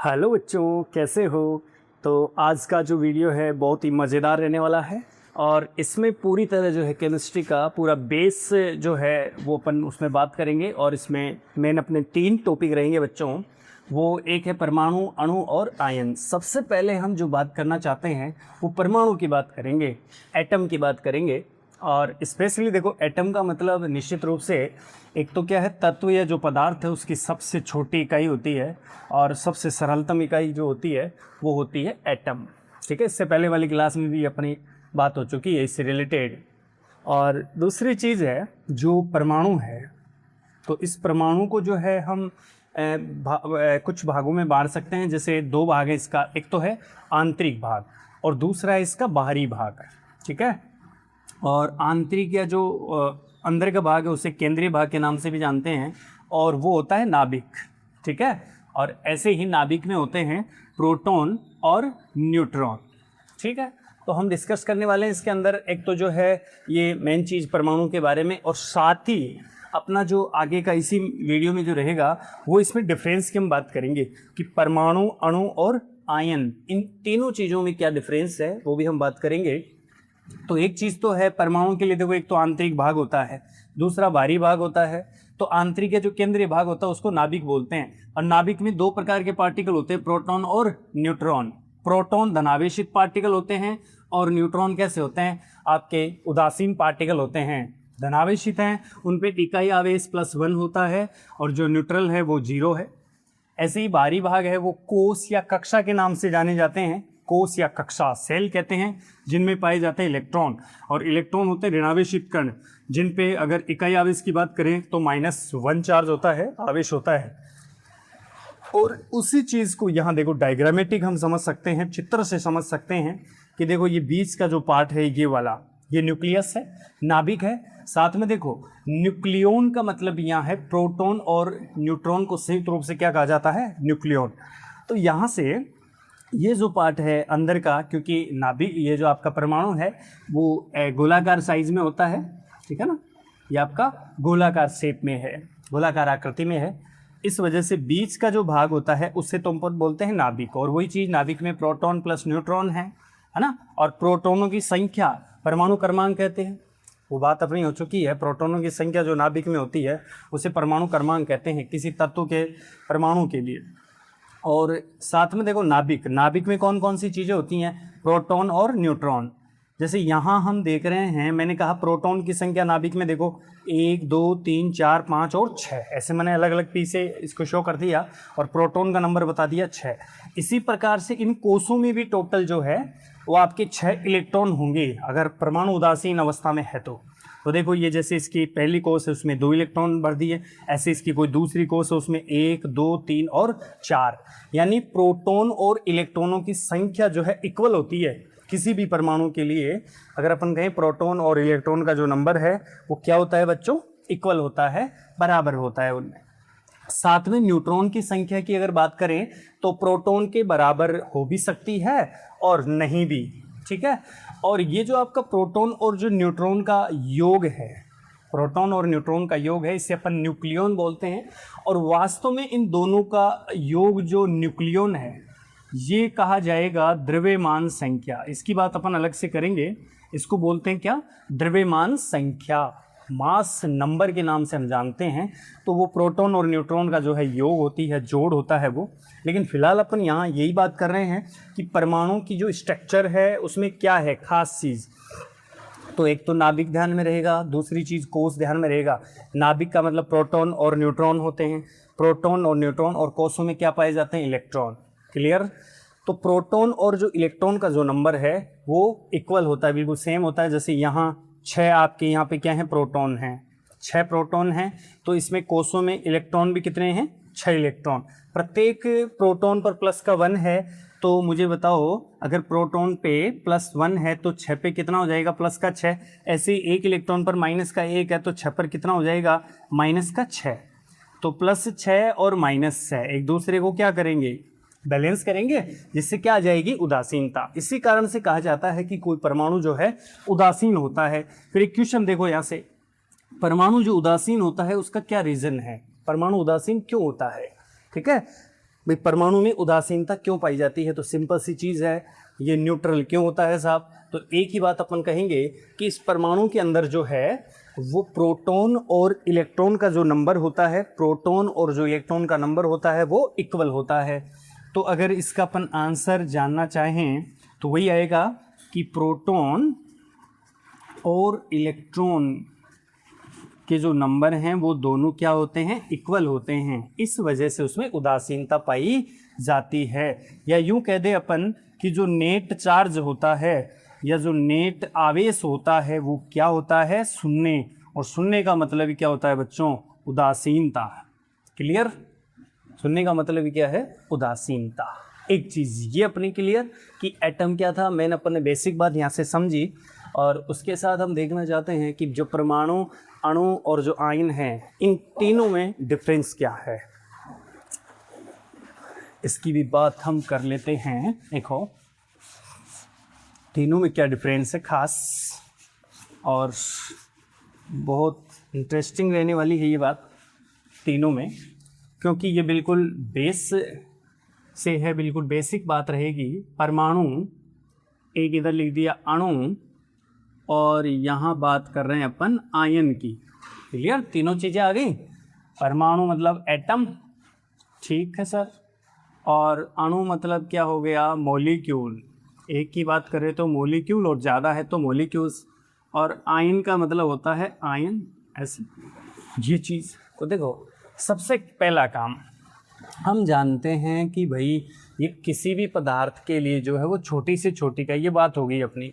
Hello बच्चों, कैसे हो। तो आज का जो वीडियो है बहुत ही मज़ेदार रहने वाला है और इसमें पूरी तरह जो है केमिस्ट्री का पूरा बेस जो है वो अपन उसमें बात करेंगे। और इसमें मेन अपने 3 टॉपिक रहेंगे बच्चों। वो एक है परमाणु, अणु और आयन। सबसे पहले हम जो बात करना चाहते हैं वो परमाणु की बात करेंगे, एटम की बात करेंगे। और स्पेशली देखो, एटम का मतलब निश्चित रूप से एक तो क्या है, तत्व या जो पदार्थ है उसकी सबसे छोटी इकाई होती है और सबसे सरलतम इकाई जो होती है वो होती है एटम। ठीक है, इससे पहले वाली क्लास में भी अपनी बात हो चुकी है इससे रिलेटेड। और दूसरी चीज़ है जो परमाणु है, तो इस परमाणु को जो है हम कुछ भागों में बांट सकते हैं। जैसे 2 भाग है इसका, एक तो है आंतरिक भाग और दूसरा है इसका बाहरी भाग। ठीक है, और आंतरिक या जो अंदर का भाग है उसे केंद्रीय भाग के नाम से भी जानते हैं और वो होता है नाभिक। ठीक है, और ऐसे ही नाभिक में होते हैं प्रोटॉन और न्यूट्रॉन। ठीक है, तो हम डिस्कस करने वाले हैं इसके अंदर एक तो जो है ये मेन चीज़ परमाणु के बारे में, और साथ ही अपना जो आगे का इसी वीडियो में जो रहेगा वो इसमें डिफरेंस की हम बात करेंगे कि परमाणु, अणु और आयन, इन तीनों चीज़ों में क्या डिफरेंस है वो भी हम बात करेंगे। तो एक चीज़ तो है परमाणु के लिए, देखो एक तो आंतरिक भाग होता है, दूसरा बाहरी भाग होता है। तो आंतरिक या जो केंद्रीय भाग होता है उसको नाभिक बोलते हैं। और नाभिक में 2 प्रकार के पार्टिकल होते हैं, प्रोटॉन और न्यूट्रॉन। प्रोटॉन धनावेशित पार्टिकल होते हैं और न्यूट्रॉन कैसे होते हैं, आपके उदासीन पार्टिकल होते हैं। धनावेशित हैं, उन पे इकाई आवेश +1 होता है और जो न्यूट्रल है वो 0 है। ऐसे ही बाहरी भाग है वो कोष या कक्षा के नाम से जाने जाते हैं। कोष या कक्षा, सेल कहते हैं, जिनमें पाए जाते हैं इलेक्ट्रॉन। और इलेक्ट्रॉन होते हैं ऋणावेशित कण, जिन पे अगर इकाई आवेश की बात करें तो -1 चार्ज होता है, आवेश होता है। और उसी चीज़ को यहाँ देखो डायग्रामेटिक हम समझ सकते हैं, चित्र से समझ सकते हैं कि देखो ये बीच का जो पार्ट है ये वाला, ये न्यूक्लियस है, नाभिक है। साथ में देखो न्यूक्लियन का मतलब यहाँ है प्रोटॉन और न्यूट्रॉन को संयुक्त रूप से क्या कहा जाता है, न्यूक्लियन। तो यहाँ से ये जो पार्ट है अंदर का, क्योंकि नाभिक ये जो आपका परमाणु है वो गोलाकार साइज में होता है। ठीक है ना, ये आपका गोलाकार शेप में है, गोलाकार आकृति में है। इस वजह से बीच का जो भाग होता है उससे तुम बोलते हैं नाभिक। और वही चीज़ नाभिक में प्रोटॉन प्लस न्यूट्रॉन है ना। और प्रोटॉनों की संख्या परमाणु क्रमांक कहते हैं, वो बात अपनी हो चुकी है। प्रोटॉनों की संख्या जो नाभिक में होती है उसे परमाणु क्रमांक कहते हैं किसी तत्व के परमाणु के लिए। और साथ में देखो नाभिक में कौन कौन सी चीज़ें होती हैं, प्रोटॉन और न्यूट्रॉन। जैसे यहाँ हम देख रहे हैं, मैंने कहा प्रोटॉन की संख्या नाभिक में देखो 1 2 3 4 5 और 6, ऐसे मैंने अलग अलग पीस से इसको शो कर दिया और प्रोटॉन का नंबर बता दिया 6। इसी प्रकार से इन कोषों में भी टोटल जो है वो आपके 6 इलेक्ट्रॉन होंगे अगर परमाणु उदासीन अवस्था में है तो देखो ये जैसे इसकी पहली कोष है उसमें 2 इलेक्ट्रॉन भर दिए, ऐसे इसकी कोई दूसरी कोष है उसमें 1 2 3 और 4। यानी प्रोटॉन और इलेक्ट्रॉनों की संख्या जो है इक्वल होती है किसी भी परमाणु के लिए। अगर अपन कहें प्रोटॉन और इलेक्ट्रॉन का जो नंबर है वो क्या होता है बच्चों, इक्वल होता है, बराबर होता है उनमें। साथ में न्यूट्रॉन की संख्या की अगर बात करें तो प्रोटॉन के बराबर हो भी सकती है और नहीं भी। ठीक है, और ये जो आपका प्रोटॉन और जो न्यूट्रॉन का योग है, प्रोटॉन और न्यूट्रॉन का योग है, इसे अपन न्यूक्लियन बोलते हैं। और वास्तव में इन दोनों का योग जो न्यूक्लियन है ये कहा जाएगा द्रव्यमान संख्या। इसकी बात अपन अलग से करेंगे, इसको बोलते हैं क्या, द्रव्यमान संख्या, मास नंबर के नाम से हम जानते हैं। तो वो प्रोटॉन और न्यूट्रॉन का जो है योग होती है, जोड़ होता है वो। लेकिन फिलहाल अपन यहाँ यही बात कर रहे हैं कि परमाणु की जो स्ट्रक्चर है उसमें क्या है खास चीज़। तो एक तो नाभिक ध्यान में रहेगा, दूसरी चीज़ कोष ध्यान में रहेगा। नाभिक का मतलब प्रोटॉन और न्यूट्रॉन होते हैं, प्रोटॉन और न्यूट्रॉन, और कोषों में क्या पाए जाते हैं, इलेक्ट्रॉन। क्लियर। तो प्रोटॉन और जो इलेक्ट्रॉन का जो नंबर है वो इक्वल होता है, बिल्कुल सेम होता है। जैसे यहाँ 6 आपके यहाँ पे क्या है, प्रोटॉन हैं, 6 प्रोटॉन हैं। तो इसमें कोषों में इलेक्ट्रॉन भी कितने हैं, 6 इलेक्ट्रॉन। प्रत्येक प्रोटॉन पर प्लस का 1 है। तो मुझे बताओ अगर प्रोटॉन पे +1 है तो 6 पे कितना हो जाएगा, प्लस का 6। ऐसे ही 1 इलेक्ट्रॉन पर माइनस का 1 है तो 6 पर कितना हो जाएगा, माइनस का 6। तो +6 और -6 एक दूसरे को क्या करेंगे, बैलेंस करेंगे, जिससे क्या आ जाएगी, उदासीनता। इसी कारण से कहा जाता है कि कोई परमाणु जो है उदासीन होता है। फिर एक क्वेश्चन देखो यहाँ से, परमाणु जो उदासीन होता है उसका क्या रीज़न है, परमाणु उदासीन क्यों होता है। ठीक है, भाई परमाणु में उदासीनता क्यों पाई जाती है, तो सिंपल सी चीज़ है, ये न्यूट्रल क्यों होता है साहब, तो एक ही बात अपन कहेंगे कि इस परमाणु के अंदर जो है वो प्रोटॉन और इलेक्ट्रॉन का जो नंबर होता है, प्रोटॉन और जो इलेक्ट्रॉन का नंबर होता है वो इक्वल होता है। तो अगर इसका अपन आंसर जानना चाहें तो वही आएगा कि प्रोटॉन और इलेक्ट्रॉन के जो नंबर हैं वो दोनों क्या होते हैं, इक्वल होते हैं। इस वजह से उसमें उदासीनता पाई जाती है। या यूं कह दे अपन कि जो नेट चार्ज होता है या जो नेट आवेश होता है वो क्या होता है, शून्य। और शून्य का मतलब ही क्या होता है बच्चों, उदासीनता। क्लियर? शून्य का मतलब ही क्या है, उदासीनता। एक चीज़ ये अपनी क्लियर कि एटम क्या था, मैंने अपन ने बेसिक बात यहाँ से समझी। और उसके साथ हम देखना चाहते हैं कि जो परमाणु, अणु और जो आयन है, इन तीनों में डिफरेंस क्या है, इसकी भी बात हम कर लेते हैं। देखो तीनों में क्या डिफरेंस है खास, और बहुत इंटरेस्टिंग रहने वाली है ये बात तीनों में, क्योंकि ये बिल्कुल बेस से है, बिल्कुल बेसिक बात रहेगी। परमाणु, एक इधर लिख दिया अणु, और यहाँ बात कर रहे हैं अपन आयन की। क्लियर? तीनों चीज़ें आ गई। परमाणु मतलब एटम, ठीक है सर, और अणु मतलब क्या हो गया, मॉलिक्यूल। एक की बात करें तो मॉलिक्यूल, और ज़्यादा है तो मॉलिक्यूल्स। और आयन का मतलब होता है आयन, ऐसे ये चीज़। तो देखो सबसे पहला काम हम जानते हैं कि भाई ये किसी भी पदार्थ के लिए जो है वो छोटी से छोटी का, ये बात हो गई अपनी।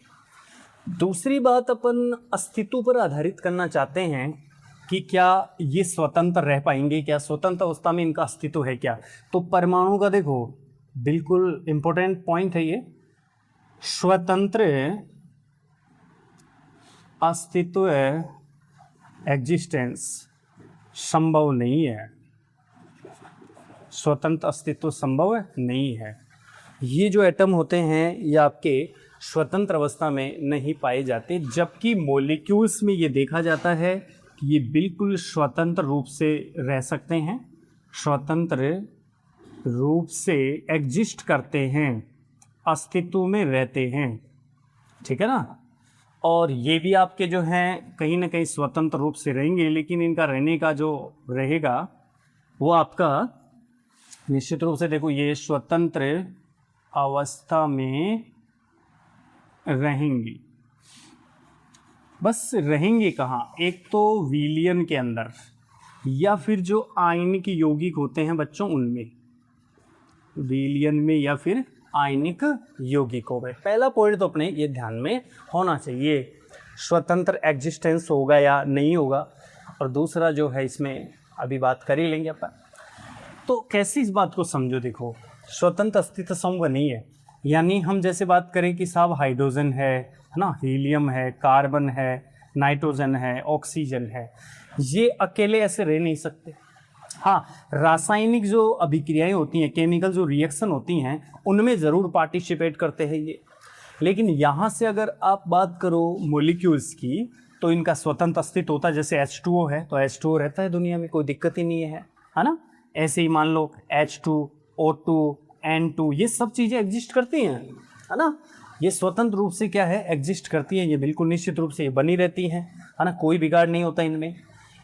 दूसरी बात अपन अस्तित्व पर आधारित करना चाहते हैं कि क्या ये स्वतंत्र रह पाएंगे, क्या स्वतंत्र अवस्था में इनका अस्तित्व है क्या। तो परमाणु का देखो बिल्कुल इम्पोर्टेंट पॉइंट है ये, स्वतंत्र अस्तित्व एग्जिस्टेंस संभव नहीं है, स्वतंत्र अस्तित्व संभव नहीं है। ये जो एटम होते हैं ये आपके स्वतंत्र अवस्था में नहीं पाए जाते, जबकि मॉलिक्यूल्स में ये देखा जाता है कि ये बिल्कुल स्वतंत्र रूप से रह सकते हैं, स्वतंत्र रूप से एग्जिस्ट करते हैं, अस्तित्व में रहते हैं। ठीक है ना? और ये भी आपके जो हैं कहीं ना कहीं स्वतंत्र रूप से रहेंगे, लेकिन इनका रहने का जो रहेगा वो आपका निश्चित रूप से, देखो ये स्वतंत्र अवस्था में रहेंगी। बस रहेंगे कहाँ, एक तो विलयन के अंदर, या फिर जो आयनिक यौगिक होते हैं बच्चों उनमें, विलयन में या फिर आयनिक यौगिकों में। पहला पॉइंट तो अपने ये ध्यान में होना चाहिए, स्वतंत्र एग्जिस्टेंस होगा या नहीं होगा। और दूसरा जो है इसमें अभी बात कर ही लेंगे अपन। तो कैसे इस बात को समझो, देखो स्वतंत्र अस्तित्व संभव नहीं है, यानी हम जैसे बात करें कि साहब हाइड्रोजन है ना, हीलियम है, कार्बन है, नाइट्रोजन है, ऑक्सीजन है, ये अकेले ऐसे रह नहीं सकते। हाँ, रासायनिक जो अभिक्रियाएं होती हैं, केमिकल जो रिएक्शन होती हैं, उनमें ज़रूर पार्टिसिपेट करते हैं ये। लेकिन यहाँ से अगर आप बात करो मॉलिक्यूल्स की, तो इनका स्वतंत्र अस्तित्व होता है। जैसे H2O है तो H2O रहता है दुनिया में, कोई दिक्कत ही नहीं है ना। ऐसे ही मान लो H2, O2, N2, ये सब चीज़ें एग्जिस्ट करती हैं, है ना। ये स्वतंत्र रूप से क्या है, एग्जिस्ट करती हैं, ये बिल्कुल निश्चित रूप से ये बनी रहती हैं, है ना, कोई बिगाड़ नहीं होता इनमें।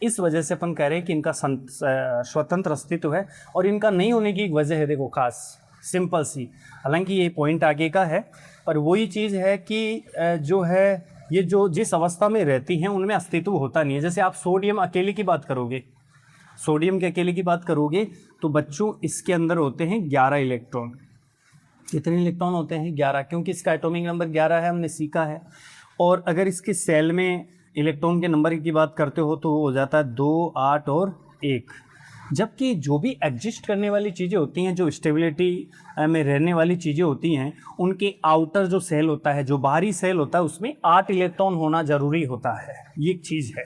इस वजह से अपन कह रहे हैं कि इनका स्वतंत्र अस्तित्व है। और इनका नहीं होने की एक वजह है, देखो खास सिंपल सी, हालांकि ये पॉइंट आगे का है, पर वही चीज़ है कि जो है ये जो जिस अवस्था में रहती हैं उनमें अस्तित्व होता नहीं है। जैसे आप सोडियम अकेले की बात करोगे, सोडियम के अकेले की बात करोगे तो बच्चों इसके अंदर होते हैं 11 इलेक्ट्रॉन। कितने इलेक्ट्रॉन होते हैं? 11, क्योंकि इसका एटॉमिक नंबर 11 है, हमने सीखा है। और अगर इसके सेल में इलेक्ट्रॉन के नंबर की बात करते हो तो हो जाता है 2, 8 और 1। जबकि जो भी एग्जिस्ट करने वाली चीज़ें होती हैं, जो स्टेबिलिटी में रहने वाली चीज़ें होती हैं, उनके आउटर जो सेल होता है, जो बाहरी सेल होता है, उसमें 8 इलेक्ट्रॉन होना ज़रूरी होता है। ये एक चीज़ है।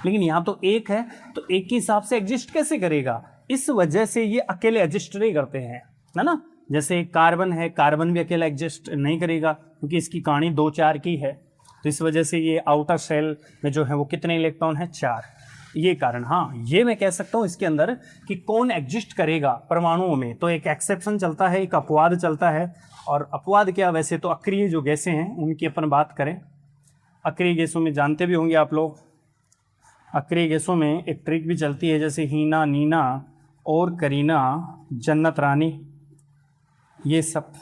लेकिन यहाँ तो 1 है, तो 1 के हिसाब से एग्जिस्ट कैसे करेगा? इस वजह से ये अकेले एग्जिस्ट नहीं करते हैं, है ना। जैसे कार्बन है, कार्बन भी अकेला एग्जिस्ट नहीं करेगा, क्योंकि इसकी कहानी 2, 4 की है। तो इस वजह से ये आउटर सेल में जो है वो कितने इलेक्ट्रॉन है? 4। ये कारण, हाँ ये मैं कह सकता हूँ इसके अंदर कि कौन एग्जिस्ट करेगा परमाणुओं में, तो एक एक्सेप्शन चलता है, एक अपवाद चलता है। और अपवाद क्या, वैसे तो अक्रिय जो गैसें हैं उनकी अपन बात करें, अक्रिय गैसों में जानते भी होंगे आप लोग, अक्रिय गैसों में एक ट्रिक भी चलती है, जैसे हीना, नीना और करीना, जन्नत रानी, ये सब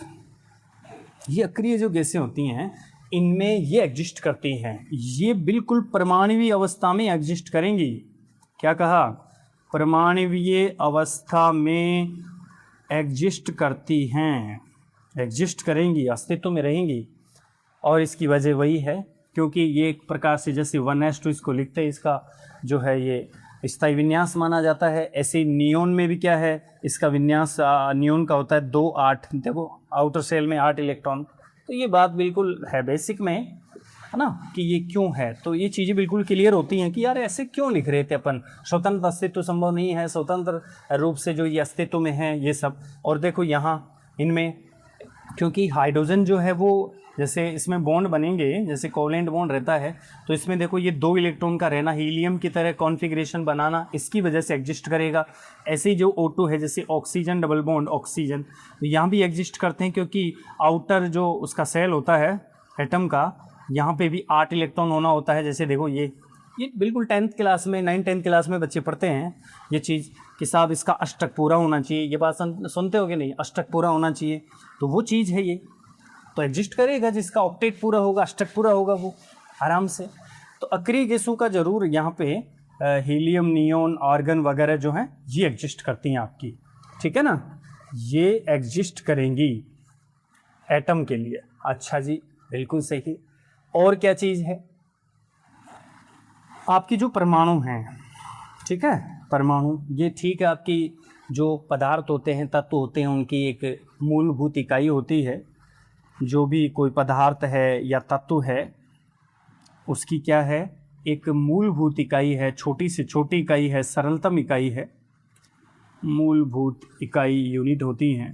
ये अक्रिय जो गैसें होती हैं इनमें ये एग्जिस्ट करती हैं, ये बिल्कुल परमाणुवीय अवस्था में एग्जिस्ट करेंगी। क्या कहा, परमाणुवीय अवस्था में एग्जिस्ट करती हैं, एग्जिस्ट करेंगी, अस्तित्व में रहेंगी। और इसकी वजह वही है क्योंकि ये एक प्रकार से जैसे 1s2 इसको लिखते हैं, इसका जो है ये स्थायी विन्यास माना जाता है। ऐसे नियोन में भी क्या है, इसका विन्यास नियोन का होता है 2-8, देखो आउटर सेल में 8 इलेक्ट्रॉन। तो ये बात बिल्कुल है बेसिक में, है ना, कि ये क्यों है। तो ये चीज़ें बिल्कुल क्लियर होती हैं कि यार ऐसे क्यों लिख रहे थे अपन, स्वतंत्र अस्तित्व संभव नहीं है, स्वतंत्र रूप से जो ये अस्तित्व में है ये सब। और देखो यहाँ इनमें क्योंकि हाइड्रोजन जो है वो, जैसे इसमें बॉन्ड बनेंगे, जैसे कोवलेंट बॉन्ड रहता है, तो इसमें देखो ये 2 इलेक्ट्रॉन का रहना, हीलियम की तरह कॉन्फ़िगरेशन बनाना, इसकी वजह से एग्जिस्ट करेगा। ऐसे ही जो O2 है, जैसे ऑक्सीजन डबल बॉन्ड ऑक्सीजन, तो यहाँ भी एग्जिस्ट करते हैं क्योंकि आउटर जो उसका सेल होता है एटम का, यहाँ पे भी 8 इलेक्ट्रॉन होना होता है। जैसे देखो ये बिल्कुल 10th क्लास में, 9-10th क्लास में बच्चे पढ़ते हैं ये चीज़ कि साहब इसका अष्टक पूरा होना चाहिए, ये बात सुनते हो कि नहीं, अष्टक पूरा होना चाहिए, तो वो चीज़ है ये, तो एग्जिस्ट करेगा जिसका ऑक्टेट पूरा होगा, अष्टक पूरा होगा वो आराम से। तो अक्रिय गैसों का ज़रूर यहाँ पे हीलियम, नियोन, आर्गन वगैरह जो हैं ये एग्जिस्ट करती हैं आपकी, ठीक है ना, ये एग्जिस्ट करेंगी एटम के लिए। अच्छा जी, बिल्कुल सही। और क्या चीज़ है, आपकी जो परमाणु हैं, ठीक है, परमाणु ये ठीक है, आपकी जो पदार्थ होते हैं, तत्व होते हैं, उनकी एक मूलभूत इकाई होती है। जो भी कोई पदार्थ है या तत्व है उसकी क्या है, एक मूलभूत इकाई है, छोटी से छोटी इकाई है, सरलतम इकाई है, मूलभूत इकाई यूनिट होती हैं,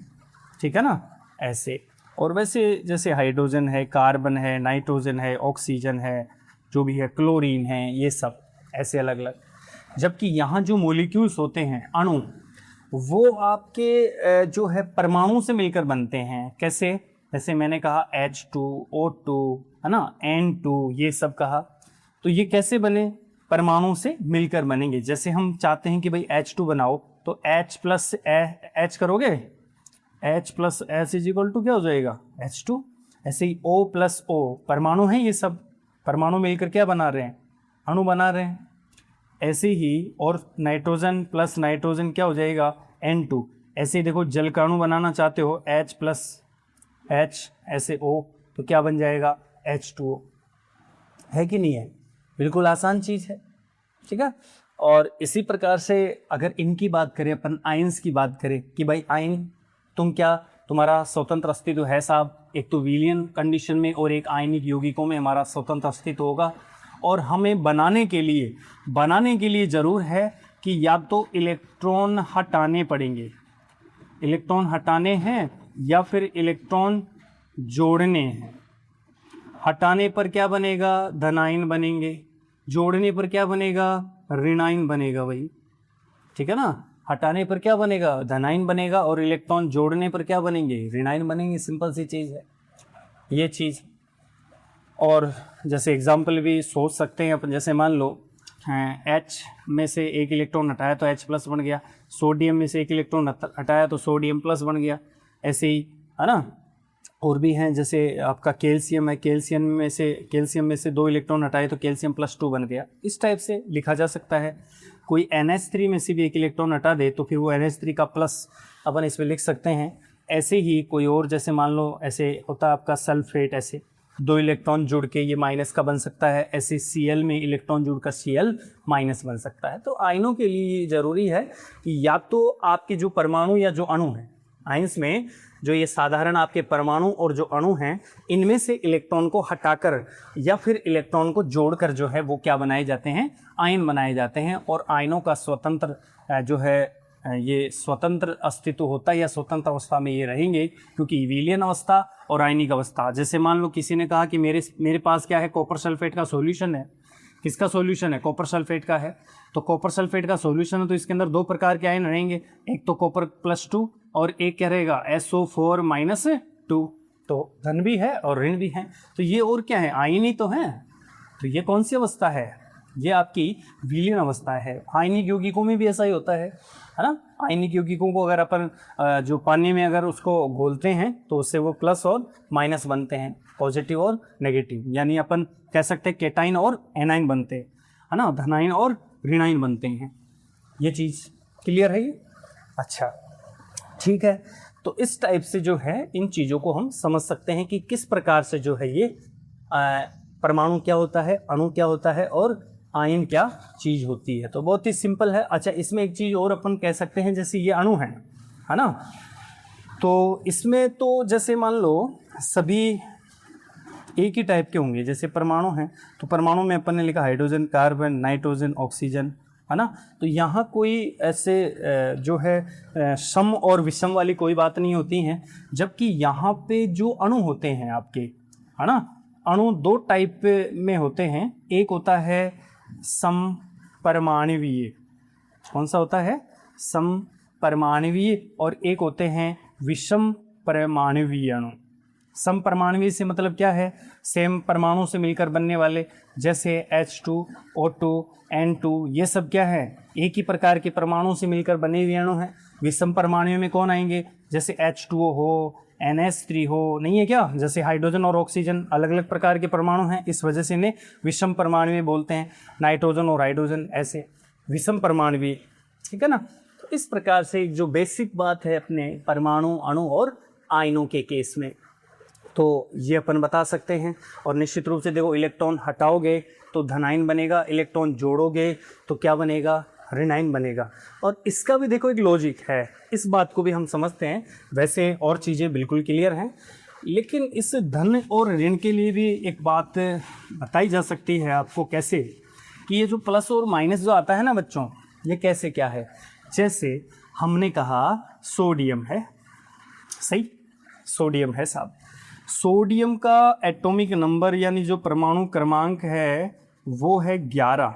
ठीक है ना, ऐसे। और वैसे जैसे हाइड्रोजन है, कार्बन है, नाइट्रोजन है, ऑक्सीजन है, जो भी है, क्लोरीन है, ये सब ऐसे अलग अलग। जबकि यहाँ जो मॉलिक्यूल्स होते हैं, अणु, वो आपके जो है परमाणु से मिलकर बनते हैं। कैसे, जैसे मैंने कहा H2, O2, है ना, N2, ये सब कहा, तो ये कैसे बने, परमाणु से मिलकर बनेंगे। जैसे हम चाहते हैं कि भाई H2 बनाओ, तो H प्लस H करोगे, H plus H is equal to क्या हो जाएगा, H2। ऐसे ही O प्लस O, परमाणु हैं ये सब, परमाणु मिलकर क्या बना रहे हैं, अणु बना रहे हैं। ऐसे ही और नाइट्रोजन प्लस नाइट्रोजन क्या हो जाएगा, N2। ऐसे ही देखो जल का अणु बनाना चाहते हो, H प्लस H ऐसे O, तो क्या बन जाएगा, H2O, है कि नहीं है, बिल्कुल आसान चीज़ है, ठीक है। और इसी प्रकार से अगर इनकी बात करें अपन, आयंस की बात करें कि भाई आयन तुम क्या, तुम्हारा स्वतंत्र अस्तित्व है साहब, एक तो विलियन कंडीशन में और एक आयनिक यौगिकों में हमारा स्वतंत्र अस्तित्व होगा। और हमें बनाने के लिए ज़रूर है कि या तो इलेक्ट्रॉन हटाने पड़ेंगे, इलेक्ट्रॉन हटाने हैं या फिर इलेक्ट्रॉन जोड़ने हैं। हटाने पर क्या बनेगा, धनायन बनेंगे, जोड़ने पर क्या बनेगा, ऋणायन बनेगा भाई, ठीक है ना। हटाने पर क्या बनेगा, धनायन बनेगा, और इलेक्ट्रॉन जोड़ने पर क्या बनेंगे, ऋणायन बनेंगे। सिंपल सी चीज़ है ये चीज़। और जैसे एग्जाम्पल भी सोच सकते हैं अपन, जैसे मान लो H में से एक इलेक्ट्रॉन हटाया तो H प्लस बन गया, सोडियम में से एक इलेक्ट्रॉन हटाया तो सोडियम प्लस बन गया, ऐसे ही, है ना। और भी हैं, जैसे आपका कैल्शियम है, कैल्शियम में से 2 इलेक्ट्रॉन हटाए तो कैल्शियम प्लस 2 बन गया। इस टाइप से लिखा जा सकता है। कोई NH3 में से भी एक इलेक्ट्रॉन हटा दे तो फिर वो NH3 का प्लस अपन इसमें लिख सकते हैं। ऐसे ही कोई और, जैसे मान लो ऐसे होता है आपका सल्फेट, ऐसे 2 इलेक्ट्रॉन जुड़ के ये माइनस का बन सकता है। ऐसे Cl में इलेक्ट्रॉन जुड़कर Cl माइनस बन सकता है। तो आयनों के लिए ज़रूरी है कि या तो आपके जो परमाणु या जो अणु हैं, आयंस में जो ये साधारण आपके परमाणु और जो अणु हैं, इनमें से इलेक्ट्रॉन को हटाकर या फिर इलेक्ट्रॉन को जोड़कर जो है वो क्या बनाए जाते हैं, आयन बनाए जाते हैं। और आयनों का स्वतंत्र जो है ये स्वतंत्र अस्तित्व होता है या स्वतंत्र अवस्था में ये रहेंगे, क्योंकि विलयन अवस्था और आयनिक अवस्था। जैसे मान लो किसी ने कहा कि मेरे पास क्या है, कॉपर सल्फेट का सॉल्यूशन है, किसका सॉल्यूशन है? कॉपर सल्फेट का है। तो कॉपर सल्फेट का सॉल्यूशन है तो इसके अंदर दो प्रकार के आयन रहेंगे, एक तो कॉपर +2 और एक क्या रहेगा SO4 -2। तो धन भी है और ऋण भी है, तो ये और क्या है? आयन ही तो है। तो ये कौन सी अवस्था है? ये आपकी विलीन अवस्था है। आयनिक यौगिकों में भी ऐसा ही होता है ना। आयनिक यौगिकों को अगर अपन जो पानी में अगर उसको घोलते हैं तो उससे वो प्लस और माइनस बनते हैं, पॉजिटिव और नेगेटिव, यानी अपन कह सकते हैं केटाइन और एनाइन बनते हैं, है ना, धनाइन और ऋणाइन बनते हैं। ये चीज़ क्लियर है ये? अच्छा, ठीक है। तो इस टाइप से जो है इन चीज़ों को हम समझ सकते हैं कि किस प्रकार से जो है ये परमाणु क्या होता है, अणु क्या होता है और आयन क्या चीज़ होती है। तो बहुत ही सिंपल है। अच्छा, इसमें एक चीज़ और अपन कह सकते हैं, जैसे ये अणु है ना, तो इसमें तो जैसे मान लो सभी एक ही टाइप के होंगे। जैसे परमाणु हैं तो परमाणु में अपन ने लिखा हाइड्रोजन, कार्बन, नाइट्रोजन, ऑक्सीजन, है ना। तो यहाँ कोई ऐसे जो है सम और विषम वाली कोई बात नहीं होती है, जबकि यहाँ पे जो अणु होते हैं आपके, है ना, अणु दो टाइप में होते हैं। एक होता है समपरमाणवीय, कौन सा होता है? समपरमाणवीय। और एक होते हैं विषम परमाणवीय अणु। समपरमाणवीय से मतलब क्या है? सेम परमाणु से मिलकर बनने वाले, जैसे H2, O2, N2, ये सब क्या है? एक ही प्रकार के परमाणु से मिलकर बने हुए अणु हैं। विषम परमाणु में कौन आएंगे? जैसे H2O हो, NH3 हो, नहीं है क्या? जैसे हाइड्रोजन और ऑक्सीजन अलग अलग प्रकार के परमाणु हैं, इस वजह से इन्हें विषम परमाणु बोलते हैं। नाइट्रोजन और हाइड्रोजन ऐसे विषम परमाणु, ठीक है ना। तो इस प्रकार से जो बेसिक बात है अपने परमाणु, अणु और आयनों के केस में, तो ये अपन बता सकते हैं। और निश्चित रूप से देखो, इलेक्ट्रॉन हटाओगे तो धनायन बनेगा, इलेक्ट्रॉन जोड़ोगे तो क्या बनेगा? ऋणायन बनेगा। और इसका भी देखो एक लॉजिक है, इस बात को भी हम समझते हैं। वैसे और चीज़ें बिल्कुल क्लियर हैं, लेकिन इस धन और ऋण के लिए भी एक बात बताई जा सकती है आपको। कैसे? कि ये जो प्लस और माइनस जो आता है ना बच्चों, ये कैसे क्या है? जैसे हमने कहा सोडियम है, सही, सोडियम है साहब। सोडियम का एटॉमिक नंबर यानी जो परमाणु क्रमांक है वो है 11।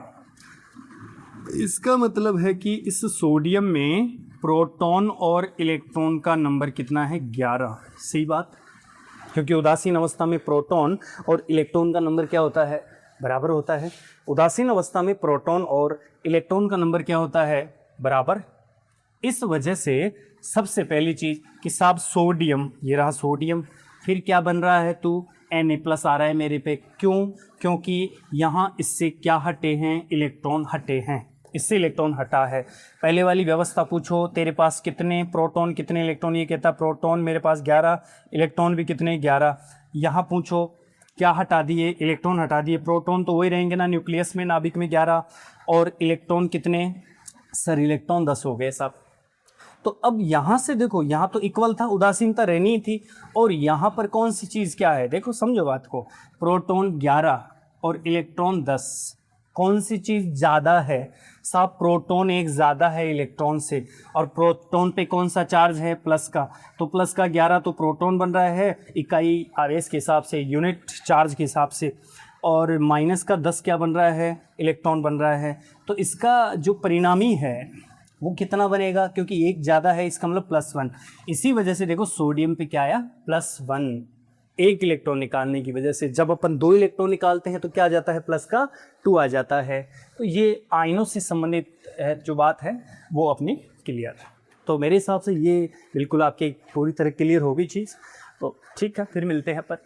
इसका मतलब है कि इस सोडियम में प्रोटॉन और इलेक्ट्रॉन का नंबर कितना है? 11। सही बात, क्योंकि उदासीन अवस्था में प्रोटॉन और इलेक्ट्रॉन का नंबर क्या होता है? बराबर होता है। उदासीन अवस्था में प्रोटॉन और इलेक्ट्रॉन का नंबर क्या होता है? बराबर। इस वजह से सबसे पहली चीज़ कि साहब सोडियम, ये रहा सोडियम, फिर क्या बन रहा है? तू Na+ आ रहा है मेरे पे। क्यों? क्योंकि यहाँ इससे क्या हटे हैं? इलेक्ट्रॉन हटे हैं, इससे इलेक्ट्रॉन हटा है। पहले वाली व्यवस्था पूछो, तेरे पास कितने प्रोटॉन कितने इलेक्ट्रॉन? ये कहता प्रोटॉन मेरे पास 11, इलेक्ट्रॉन भी कितने? 11। यहाँ पूछो क्या हटा दिए? इलेक्ट्रॉन हटा दिए। प्रोटॉन तो वही रहेंगे ना न्यूक्लियस में, नाभिक में 11, और इलेक्ट्रॉन कितने? सर इलेक्ट्रॉन 10 हो गए साहब। तो अब यहाँ से देखो, यहाँ तो इक्वल था, उदासीनता रहनी थी, और यहाँ पर कौन सी चीज़ क्या है? देखो समझो बात को, प्रोटॉन 11 और इलेक्ट्रॉन 10, कौन सी चीज़ ज़्यादा है? साहब प्रोटॉन एक ज़्यादा है इलेक्ट्रॉन से, और प्रोटॉन पे कौन सा चार्ज है? प्लस का। तो प्लस का 11 तो प्रोटॉन बन रहा है इकाई आवेश के हिसाब से, यूनिट चार्ज के हिसाब से, और माइनस का 10 क्या बन रहा है? इलेक्ट्रॉन बन रहा है। तो इसका जो परिणामी है वो कितना बनेगा? क्योंकि एक ज़्यादा है, इसका मतलब +1। इसी वजह से देखो सोडियम पे क्या आया? +1। एक इलेक्ट्रॉन निकालने की वजह से, जब अपन 2 इलेक्ट्रॉन निकालते हैं तो क्या आ जाता है? प्लस का 2 आ जाता है। तो ये आयनों से संबंधित जो बात है वो अपनी क्लियर। तो मेरे हिसाब से ये बिल्कुल आपके पूरी तरह क्लियर होगी चीज़। तो ठीक है, फिर मिलते हैं अपन।